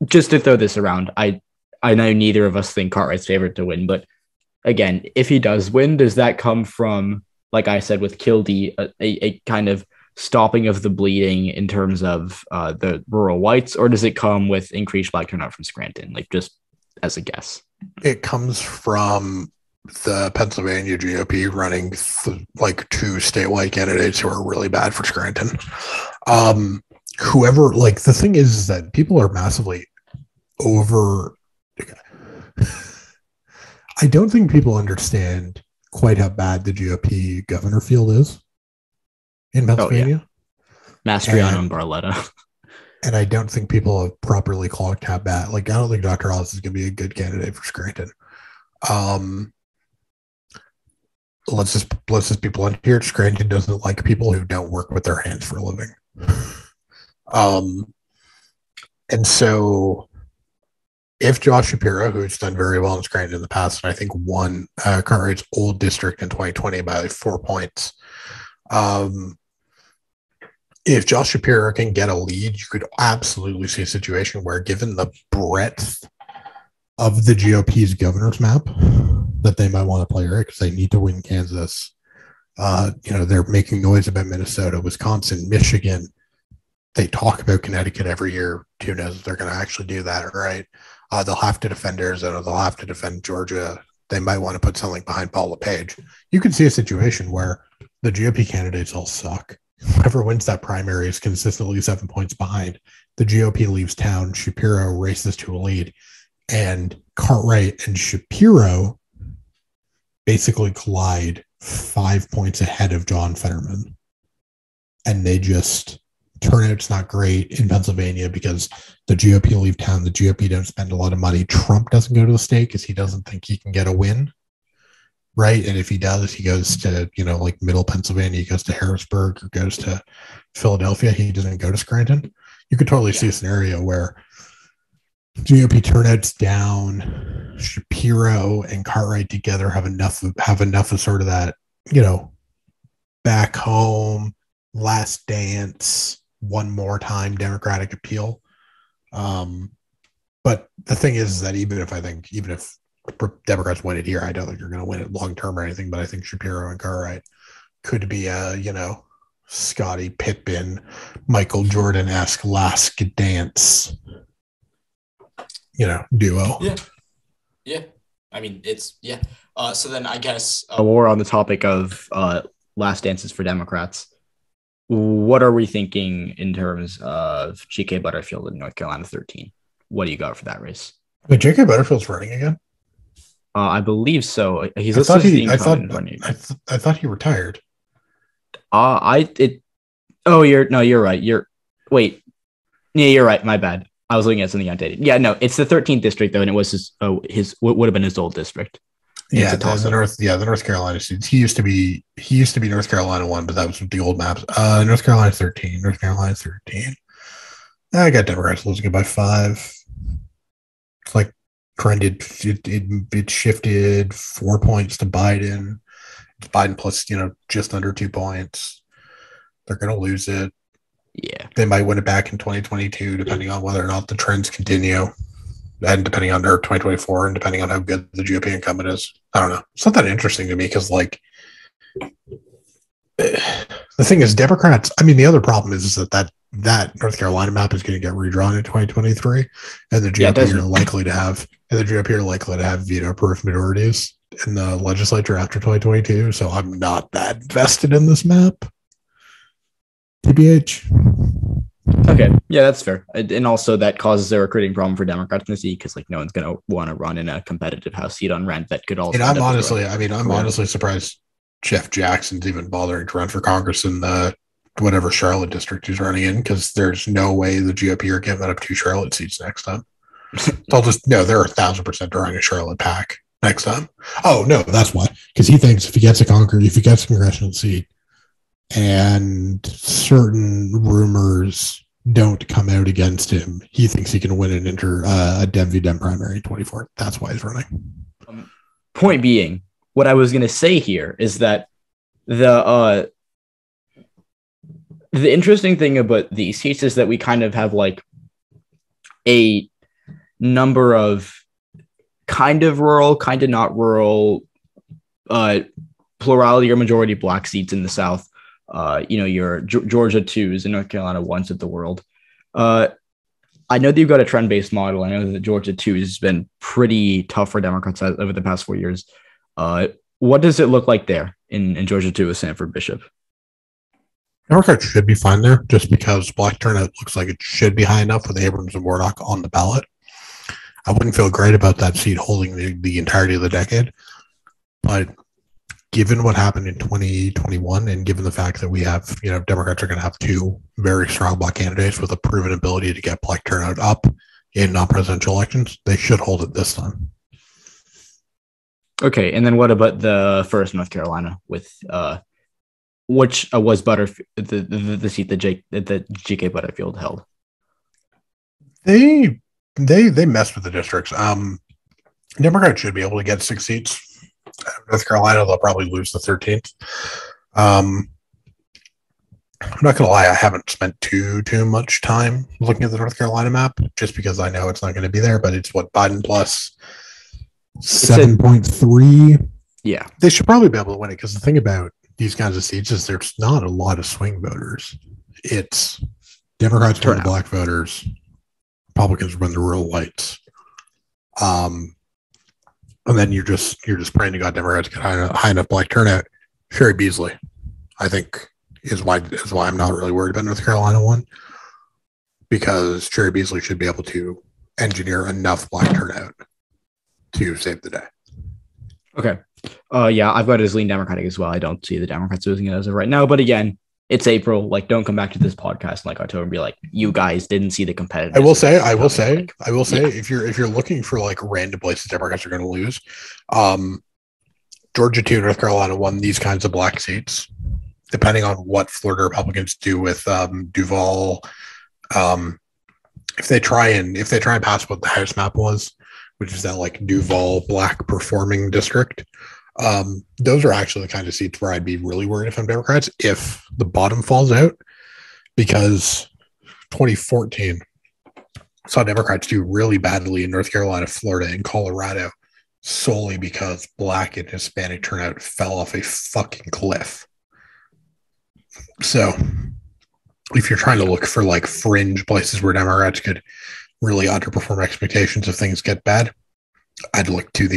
just to throw this around, I know neither of us think Cartwright's favorite to win, but again, if he does win, does that come from, like I said, with Kildee, a kind of stopping of the bleeding in terms of the rural whites, or does it come with increased black turnout from Scranton? Like, just as a guess. It comes from the Pennsylvania GOP running like 2 statewide candidates who are really bad for Scranton. Whoever, like, the thing is that people are massively over. I don't think people understand quite how bad the GOP governor field is in Pennsylvania. Mastriano and Barletta. And I don't think people have properly clocked how bad. Like, I don't think Dr. Oz is going to be a good candidate for Scranton. Let's just be blunt here. Scranton doesn't like people who don't work with their hands for a living. And so, if Josh Shapiro, who's done very well in Scranton in the past, and I think won Cartwright's old district in 2020 by like 4 points, if Josh Shapiro can get a lead, you could absolutely see a situation where, given the breadth of the GOP's governor's map, that they might want to play, right? Because they need to win Kansas. They're making noise about Minnesota, Wisconsin, Michigan. They talk about Connecticut every year. Who knows if they're going to actually do that, right? They'll have to defend Arizona. They'll have to defend Georgia. They might want to put something behind Paul LePage. You could see a situation where the GOP candidates all suck. Whoever wins that primary is consistently 7 points behind. The GOP leaves town. Shapiro races to a lead. And Cartwright and Shapiro basically collide 5 points ahead of John Fetterman. And they just... Turnout's not great in Pennsylvania because the GOP leave town. The GOP don't spend a lot of money. Trump doesn't go to the state because he doesn't think he can get a win, right? And if he does, he goes to, like middle Pennsylvania. He goes to Harrisburg or goes to Philadelphia. He doesn't go to Scranton. You could totally see a scenario where GOP turnout's down. Shapiro and Cartwright together have enough of sort of that, back home, last dance, one more time Democratic appeal. But the thing is that even if Democrats win it here, I don't think they're going to win it long term or anything, but I think Shapiro and Cartwright could be a, Scottie Pippen, Michael Jordan-esque last dance, duo. Yeah. I mean, it's, yeah. So then I guess while we're on the topic of last dances for Democrats, what are we thinking in terms of G.K. Butterfield in North Carolina 13? what do you got for that race? But J.K. Butterfield's running again. I believe so. He's I thought he retired. You're right. You're right. My bad. I was looking at something outdated. Yeah, no, it's the 13th district though, and it was his would have been his old district. Yeah, the North Carolina students. He used to be North Carolina 1, but that was with the old maps. North Carolina 13. North Carolina 13. I got Democrats losing it by 5. It's like trended. It shifted 4 points to Biden. It's Biden plus just under 2 points. They're going to lose it. Yeah, they might win it back in 2022, depending on whether or not the trends continue, and depending on their 2024, and depending on how good the GOP incumbent is. I don't know. It's not that interesting to me because, like, the thing is, Democrats. I mean, the other problem is that North Carolina map is going to get redrawn in 2023, and the GOP are likely to have veto-proof majorities in the legislature after 2022. So I'm not that invested in this map. TBH. Okay, yeah, that's fair, and also that causes a recruiting problem for Democrats in the seat because, like, no one's going to want to run in a competitive House seat on rent that could also. And I'm honestly surprised Jeff Jackson's even bothering to run for Congress in the whatever Charlotte district he's running in, because there's no way the GOP are giving up 2 Charlotte seats next time. They're 1,000% drawing a Charlotte pack next time. Oh no, that's why, because he thinks if he gets a congressional seat, and certain rumors don't come out against him, he thinks he can win a Dem v Dem primary in 24. That's why he's running. Point being, what I was going to say here is that the interesting thing about these seats is that we kind of have like a number of kind of rural, kind of not rural, plurality or majority Black seats in the South. Your Georgia 2s and North Carolina 1s of the world. I know that you've got a trend-based model. I know that Georgia 2 has been pretty tough for Democrats over the past 4 years. What does it look like there in Georgia 2 with Sanford Bishop? Democrats should be fine there, just because Black turnout looks like it should be high enough with Abrams and Warnock on the ballot. I wouldn't feel great about that seat holding the entirety of the decade, but given what happened in 2021, and given the fact that we have, Democrats are going to have 2 very strong Black candidates with a proven ability to get Black turnout up in non-presidential elections, they should hold it this time. Okay, and then what about the first North Carolina with which was Butterfield, the seat that G.K. Butterfield held? They messed with the districts. Democrats should be able to get 6 seats. North Carolina, they'll probably lose the 13th. I'm not gonna lie, I haven't spent too much time looking at the North Carolina map, just because I know it's not going to be there. But it's what, Biden plus 7.3. Yeah, they should probably be able to win it, because the thing about these kinds of seats is there's not a lot of swing voters. It's Democrats win the Black voters, Republicans win the rural whites. And then you're just praying to God Democrats get high enough Black turnout. Sherry Beasley, I think, is why I'm not really worried about North Carolina 1, because Sherry Beasley should be able to engineer enough Black turnout to save the day. Okay. Yeah, I've got it as lean Democratic as well. I don't see the Democrats losing it as of right now. But again, it's April. Like, don't come back to this podcast in like October and be like, you guys didn't see the competitive. I will say, if you're looking for like random places Democrats are going to lose, Georgia 2, North Carolina 1, these kinds of Black seats, depending on what Florida Republicans do with Duval, if they try and pass what the House map was, which is that like Duval Black performing district. Those are actually the kind of seats where I'd be really worried if I'm Democrats, if the bottom falls out, because 2014 saw Democrats do really badly in North Carolina, Florida, and Colorado solely because Black and Hispanic turnout fell off a fucking cliff. So if you're trying to look for like fringe places where Democrats could really underperform expectations if things get bad, I'd look to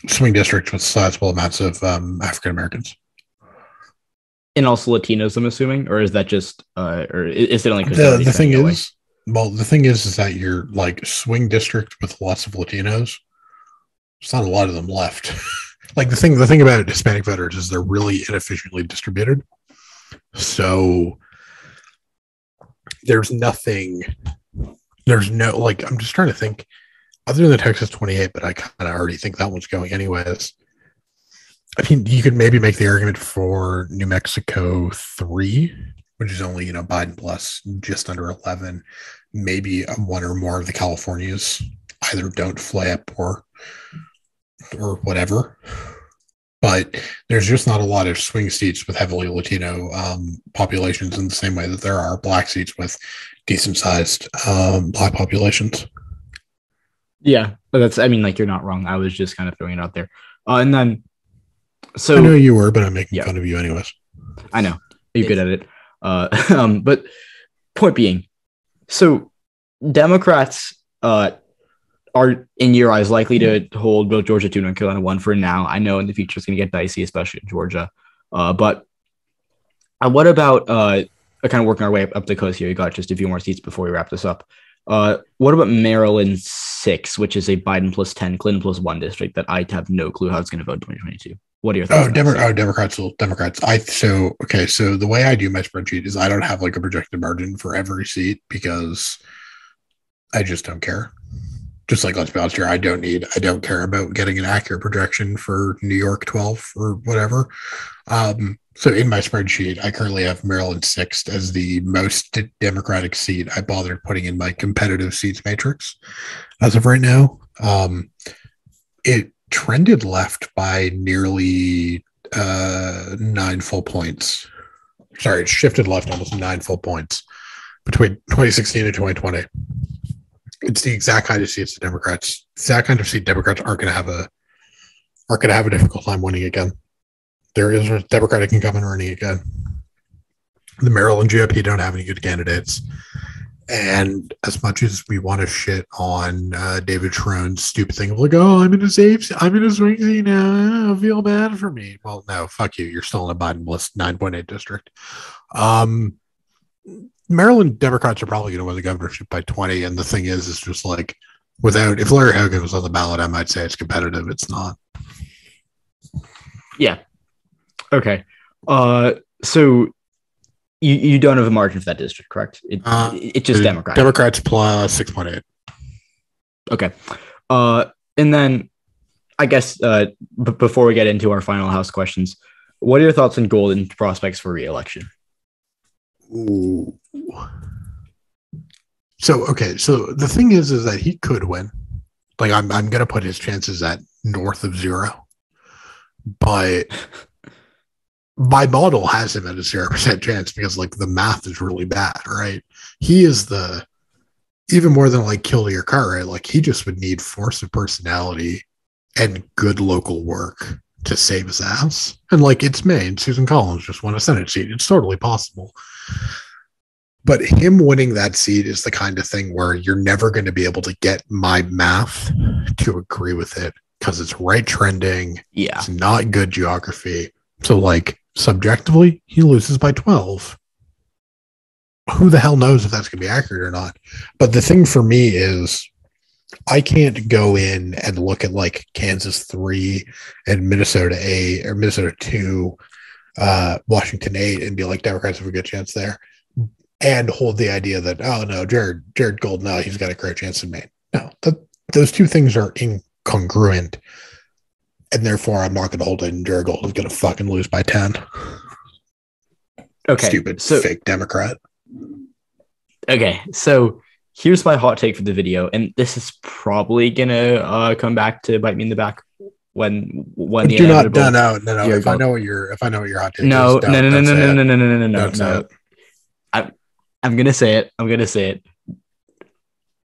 swing districts with sizable amounts of African Americans, and also Latinos, I'm assuming, or is that just or is it only the thing is Well, the thing is that you're like swing district with lots of Latinos. There's not a lot of them left. Like the thing about Hispanic voters is they're really inefficiently distributed. So there's no, like, I'm just trying to think, other than Texas 28, but I kind of already think that one's going anyways. I mean, you could maybe make the argument for New Mexico 3, which is only, Biden plus just under 11. Maybe one or more of the Californias either don't flip or whatever. But there's just not a lot of swing seats with heavily Latino populations in the same way that there are black seats with decent sized black populations. Yeah, but you're not wrong. I was just kind of throwing it out there. And then, so I know you were, but I'm making fun of you anyways. I know you're good at it. But point being, so Democrats are, in your eyes, likely to hold both Georgia 2 and North Carolina 1 for now. I know in the future it's going to get dicey, especially in Georgia. But what about kind of working our way up the coast here? You got just a few more seats before we wrap this up. What about Maryland 6, which is a Biden plus 10, Clinton plus 1 district that I have no clue how it's going to vote in 2022? What are your thoughts? Democrats. So the way I do my spreadsheet is I don't have like a projected margin for every seat because I just don't care. Just like, let's be honest here, I don't care about getting an accurate projection for New York 12 or whatever. So in my spreadsheet, I currently have Maryland 6th as the most Democratic seat I bothered putting in my competitive seats matrix. As of right now, it trended left by nearly 9 full points. Sorry, it shifted left almost 9 full points between 2016 and 2020. It's the exact kind of seats the Democrats, aren't going to have a difficult time winning again. There is a Democratic incumbent running again. The Maryland GOP don't have any good candidates. And as much as we want to shit on David Schroen's stupid thing of like, oh, I'm in a swing seat now, I feel bad for me. Well, no, fuck you. You're still in a Biden plus 9.8 district. Maryland Democrats are probably going to win the governorship by 20. And the thing is just like, if Larry Hogan was on the ballot, I might say it's competitive. It's not. Yeah. Okay. So you don't have a margin for that district, correct? It's just Democrats. Democrats plus 6.8. Okay. And then I guess before we get into our final house questions, what are your thoughts on Golden's prospects for re-election? Ooh. So the thing is that he could win. Like I'm going to put his chances at north of 0, but my model has him at a 0% chance because like the math is really bad, right? He is even more than like kill your car, right? Like he just would need force of personality and good local work to save his ass. And like it's Maine, Susan Collins just won a Senate seat. It's totally possible. But him winning that seat is the kind of thing where you're never going to be able to get my math to agree with it because it's right trending. Yeah. It's not good geography. So like subjectively, he loses by 12. Who the hell knows if that's going to be accurate or not? But the thing for me is I can't go in and look at like Kansas 3 and Minnesota 8 or Minnesota 2, Washington 8 and be like, Democrats have a good chance there. And hold the idea that, oh no, Jared Gold, no, he's got a great chance in Maine. No, those two things are incongruent. And therefore, I'm not going to hold it. And Jared Gold is going to fucking lose by 10. Okay. Stupid, fake Democrat. Okay. So here's my hot take for the video. And this is probably going to come back to bite me in the back when the do not, no. If I know what your hot take is. No. I'm going to say it.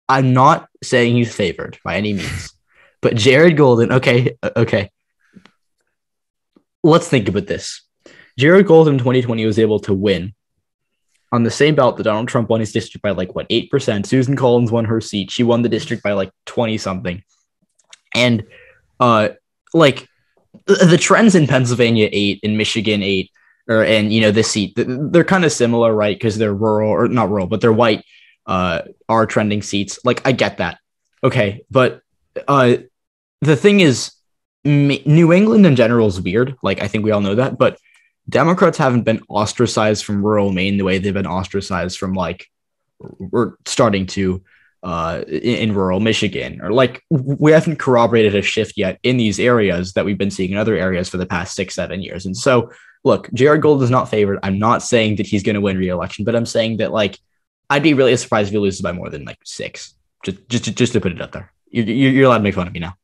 I'm not saying he's favored by any means, but Jared Golden. Okay. Let's think about this. Jared Golden in 2020 was able to win on the same ballot that Donald Trump won his district by 8%. Susan Collins won her seat. She won the district by 20 something. And the trends in Pennsylvania 8, in Michigan 8, this seat, they're kind of similar, right? Because they're rural, or not rural, but they're white. are trending seats. Like, I get that. Okay, but the thing is, New England in general is weird. Like, I think we all know that, but Democrats haven't been ostracized from rural Maine the way they've been ostracized from, like, we're starting to in rural Michigan, or like we haven't corroborated a shift yet in these areas that we've been seeing in other areas for the past 6-7 years. And so, look, Jared Gold is not favored. I'm not saying that he's going to win re-election, but I'm saying that, like, I'd be really surprised if he loses by more than like 6. Just to put it out there. You're allowed to make fun of me now.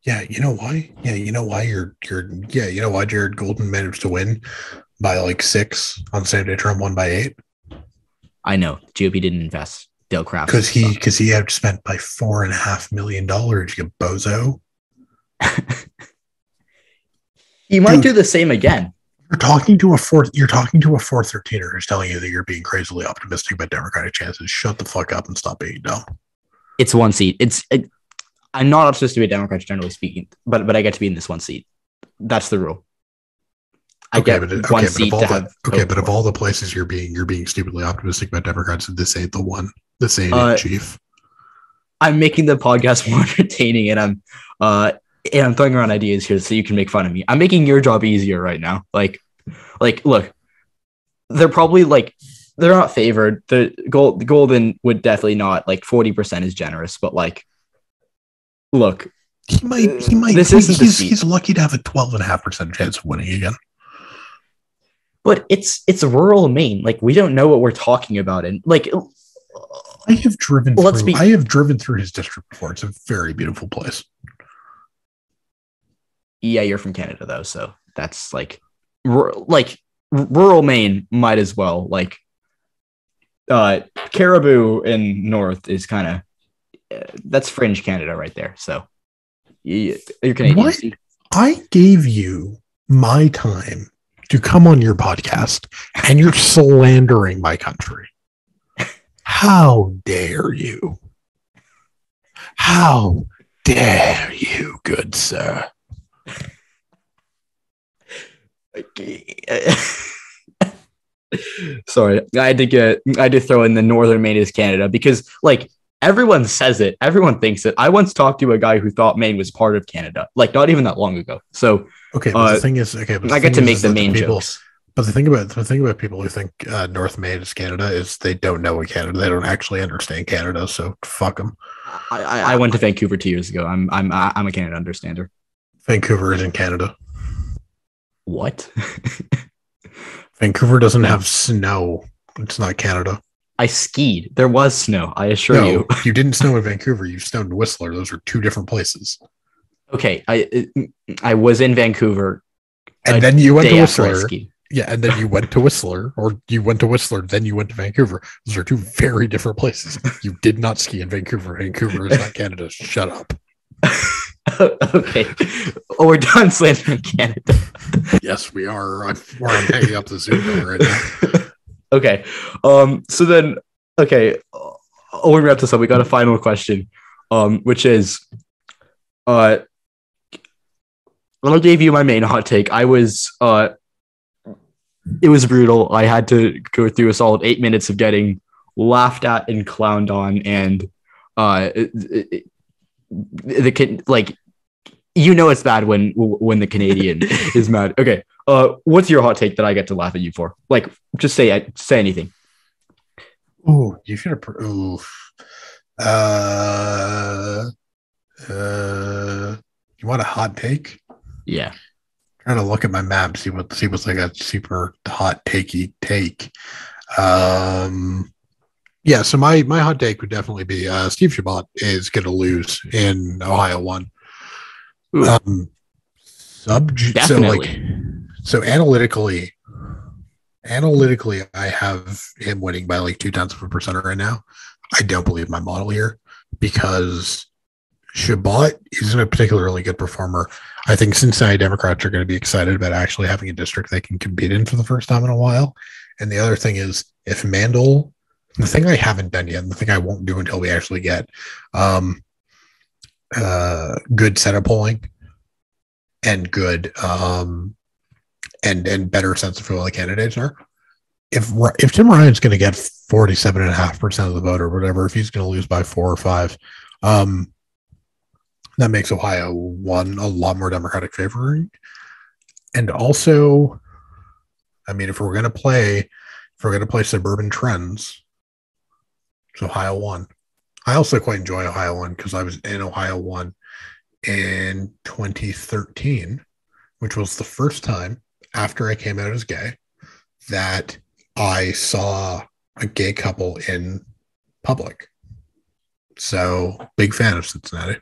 Yeah, you know why? Yeah, you know why you know why Jared Golden managed to win by like 6 on the same day Trump won by 8? I know GOP didn't invest. Dale Craft because he had spent by $4.5 million. You bozo. He might do the same again. You're talking to a 413er who's telling you that you're being crazily optimistic about Democratic chances. Shut the fuck up and stop being dumb. It's one seat. I'm not optimistic about Democrats generally speaking, but I get to be in this one seat. That's the rule. But of all the places you're being stupidly optimistic about Democrats, this ain't the one. This ain't it, Chief. I'm making the podcast more entertaining, and I'm throwing around ideas here so you can make fun of me. I'm making your job easier right now. Like, look, they're probably they're not favored. The Golden would definitely not, like, 40% is generous, but like, look, he might. He's lucky to have a 12.5% chance of winning again. But it's rural Maine. Like, we don't know what we're talking about, and like, I have driven through his district before. It's a very beautiful place. Yeah, you're from Canada though, so that's like rural Maine might as well. Like, Caribou in North is kind of that's fringe Canada right there. So you're Canadian. What? I gave you my time to come on your podcast, and you're slandering my country. How dare you? How dare you, good sir? Sorry, I had to throw in the Northern Maine is Canada because, like, everyone says it. Everyone thinks it. I once talked to a guy who thought Maine was part of Canada, like, not even that long ago. So, okay, but the thing is, I get to make the Maine jokes. But the thing about people who think North Maine is Canada is they don't know what Canada. They don't actually understand Canada. So fuck them. I went to Vancouver 2 years ago. I'm a Canada understander. Vancouver is in Canada. What? Vancouver doesn't have snow. It's not Canada. I skied. There was snow. I assure you. You didn't snow in Vancouver. You snowed in Whistler. Those are 2 different places. Okay, I was in Vancouver, and then you went to Whistler. Yeah, and then you went to Whistler, or you went to Whistler, then you went to Vancouver. Those are 2 very different places. You did not ski in Vancouver. Vancouver is not Canada. Shut up. Okay. Oh, we're done slandering Canada. Yes, we are. I'm hanging up the Zoom right now. Okay. So then, okay. We wrap this up. We got a final question, which is, I'll give you my main hot take. It was brutal. I had to go through a solid 8 minutes of getting laughed at and clowned on, and it's bad when the Canadian is mad. Okay, what's your hot take that I get to laugh at you for? Like, just say anything. Oh, you should have. You want a hot take? Yeah. Trying to look at my map, see what's like a super hot takey take. Yeah, so my hot take would definitely be Steve Chabot is going to lose in Ohio 1. So analytically, I have him winning by like 0.2% right now. I don't believe my model here because Chabot isn't a particularly good performer. I think Cincinnati Democrats are going to be excited about actually having a district they can compete in for the first time in a while. And the other thing is, if Mandel, the thing I haven't done yet, and the thing I won't do until we actually get good Senate polling and good and better sense of who all the candidates are, if Tim Ryan's going to get 47.5% of the vote or whatever, if he's going to lose by 4 or 5, that makes Ohio one a lot more Democratic favoring. And also, I mean, if we're going to play suburban trends, it's Ohio 1. I also quite enjoy Ohio 1 because I was in Ohio 1 in 2013, which was the first time after I came out as gay that I saw a gay couple in public. So, big fan of Cincinnati.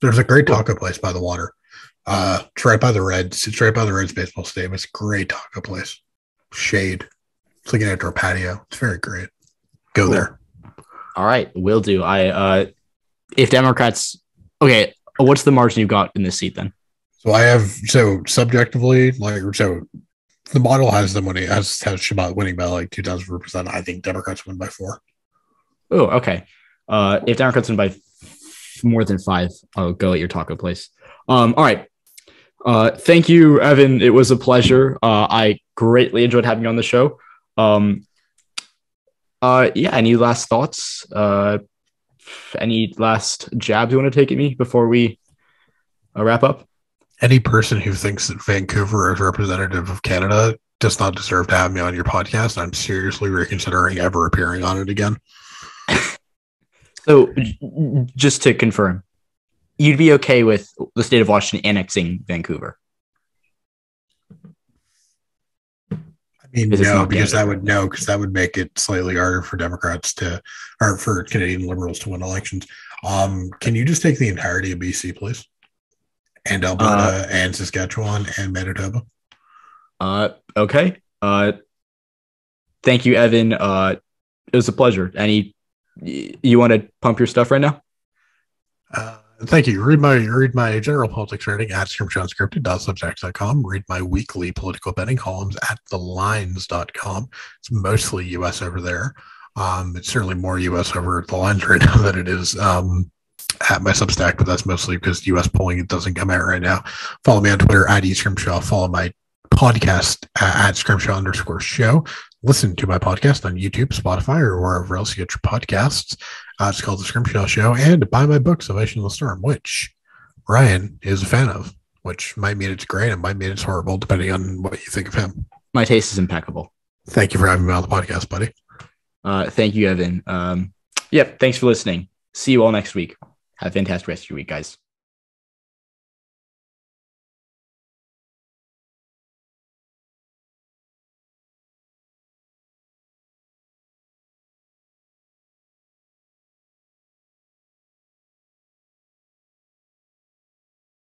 There's a great taco place by the water. It's right by the Reds. It's right by the Reds baseball stadium. It's a great taco place. Shade. It's like an outdoor patio. It's very great. Go there. All right, will do. If Democrats, okay, what's the margin you got in this seat then? So subjectively, the model has them winning, has Shabbat winning by like 2,000%. I think Democrats win by 4. Oh, okay. If Democrats win by more than 5, I'll go at your taco place. All right. Thank you, Evan. It was a pleasure. I greatly enjoyed having you on the show. Any last thoughts? Any last jabs you want to take at me before we wrap up? Any person who thinks that Vancouver is representative of Canada does not deserve to have me on your podcast. I'm seriously reconsidering ever appearing on it again. So, just to confirm, you'd be okay with the state of Washington annexing Vancouver? I mean, no, because that would make it slightly harder for Democrats or for Canadian Liberals to win elections. Can you just take the entirety of BC, please? And Alberta and Saskatchewan and Manitoba? Okay. Thank you, Evan. It was a pleasure. You want to pump your stuff right now? Thank you. Read my general politics rating at Scrimshaw Unscripted.subject.com. Read my weekly political betting columns at TheLines.com. It's mostly U.S. over there. It's certainly more U.S. over at TheLines right now than it is at my Substack, but that's mostly because U.S. polling doesn't come out right now. Follow me on Twitter at eScrimshaw. Follow my podcast at Scrimshaw_show. Listen to my podcast on YouTube, Spotify, or wherever else you get your podcasts. It's called The Scrimshaw Show. And buy my book, Salvation of the Storm, which Ryan is a fan of, which might mean it's great and might mean it's horrible, depending on what you think of him. My taste is impeccable. Thank you for having me on the podcast, buddy. Thank you, Evan. Thanks for listening. See you all next week. Have a fantastic rest of your week, guys.